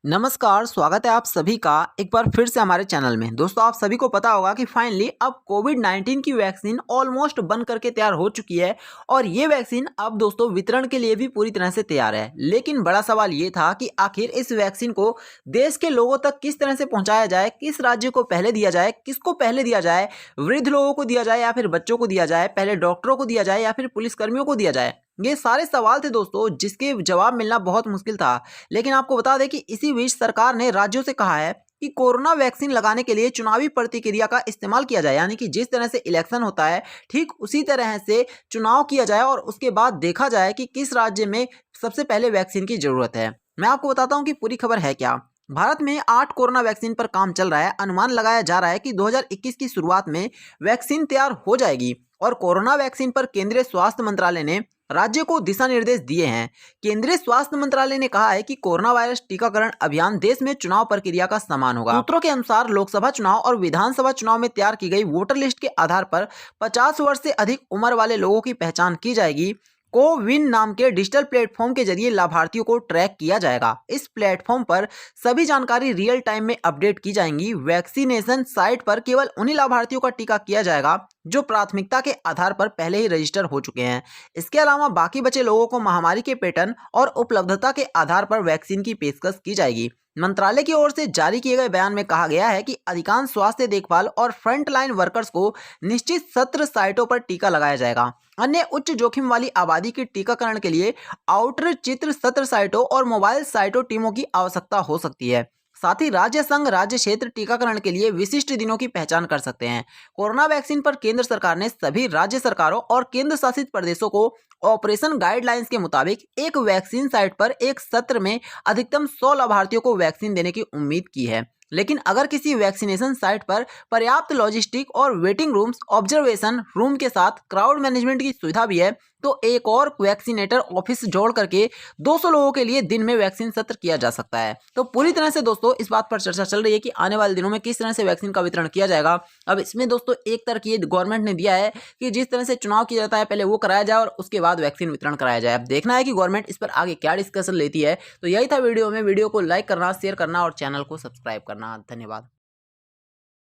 नमस्कार, स्वागत है आप सभी का एक बार फिर से हमारे चैनल में। दोस्तों, आप सभी को पता होगा कि फाइनली अब कोविड-19 की वैक्सीन ऑलमोस्ट बन करके तैयार हो चुकी है और ये वैक्सीन अब दोस्तों वितरण के लिए भी पूरी तरह से तैयार है। लेकिन बड़ा सवाल ये था कि आखिर इस वैक्सीन को देश के लोगों तक किस तरह से पहुंचाया जाए, किस राज्य को पहले दिया जाए, किसको पहले दिया जाए, वृद्ध लोगों को दिया जाए या फिर बच्चों को दिया जाए, पहले डॉक्टरों को दिया जाए या फिर पुलिसकर्मियों को दिया जाए। ये सारे सवाल थे दोस्तों, जिसके जवाब मिलना बहुत मुश्किल था। लेकिन आपको बता दें कि इसी बीच सरकार ने राज्यों से कहा है कि कोरोना वैक्सीन लगाने के लिए चुनावी प्रतिक्रिया का इस्तेमाल किया जाए, यानी कि जिस तरह से इलेक्शन होता है ठीक उसी तरह से चुनाव किया जाए और उसके बाद देखा जाए कि किस राज्य में सबसे पहले वैक्सीन की जरूरत है। मैं आपको बताता हूं कि पूरी खबर है क्या। भारत में 8 कोरोना वैक्सीन पर काम चल रहा है। अनुमान लगाया जा रहा है कि 2021 की शुरुआत में वैक्सीन तैयार हो जाएगी और कोरोना वैक्सीन पर केंद्रीय स्वास्थ्य मंत्रालय ने राज्य को दिशा निर्देश दिए हैं। केंद्रीय स्वास्थ्य मंत्रालय ने कहा है कि कोरोना वायरस टीकाकरण अभियान देश में चुनाव प्रक्रिया का समान होगा। सूत्रों के अनुसार लोकसभा चुनाव और विधानसभा चुनाव में तैयार की गई वोटर लिस्ट के आधार पर 50 वर्ष से अधिक उम्र वाले लोगों की पहचान की जाएगी। कोविन नाम के डिजिटल प्लेटफॉर्म के जरिए लाभार्थियों को ट्रैक किया जाएगा। इस प्लेटफॉर्म पर सभी जानकारी रियल टाइम में अपडेट की जाएंगी। वैक्सीनेशन साइट पर केवल उन्हीं लाभार्थियों का टीका किया जाएगा जो प्राथमिकता के आधार पर पहले ही रजिस्टर हो चुके हैं। इसके अलावा बाकी बचे लोगों को महामारी के पैटर्न और उपलब्धता के आधार पर वैक्सीन की पेशकश की जाएगी। मंत्रालय की ओर से जारी किए गए बयान में कहा गया है कि अधिकांश स्वास्थ्य देखभाल और फ्रंटलाइन वर्कर्स को निश्चित सत्र साइटों पर टीका लगाया जाएगा। अन्य उच्च जोखिम वाली आबादी के टीकाकरण के लिए आउटर चित्र सत्र साइटों और मोबाइल साइटों टीमों की आवश्यकता हो सकती है। साथ ही राज्य संघ राज्य क्षेत्र टीकाकरण के लिए विशिष्ट दिनों की पहचान कर सकते हैं। कोरोना वैक्सीन पर केंद्र सरकार ने सभी राज्य सरकारों और केंद्र शासित प्रदेशों को ऑपरेशन गाइडलाइंस के मुताबिक एक वैक्सीन साइट पर एक सत्र में अधिकतम 100 लाभार्थियों को वैक्सीन देने की उम्मीद की है। लेकिन अगर किसी वैक्सीनेशन साइट पर पर्याप्त लॉजिस्टिक और वेटिंग रूम्स, ऑब्जर्वेशन रूम के साथ क्राउड मैनेजमेंट की सुविधा भी है तो एक और वैक्सीनेटर ऑफिस जोड़ करके 200 लोगों के लिए दिन में वैक्सीन सत्र किया जा सकता है। तो पूरी तरह से दोस्तों इस बात पर चर्चा चल रही है कि आने वाले दिनों में किस तरह से वैक्सीन का वितरण किया जाएगा। अब इसमें दोस्तों एक तरह ये गवर्नमेंट ने दिया है कि जिस तरह से चुनाव किया जाता है पहले वो कराया जाए और उसके बाद वैक्सीन वितरण कराया जाए। अब देखना है कि गवर्नमेंट इस पर आगे क्या डिस्कशन लेती है। तो यही था वीडियो में। वीडियो को लाइक करना, शेयर करना और चैनल को सब्सक्राइब करना। धन्यवाद।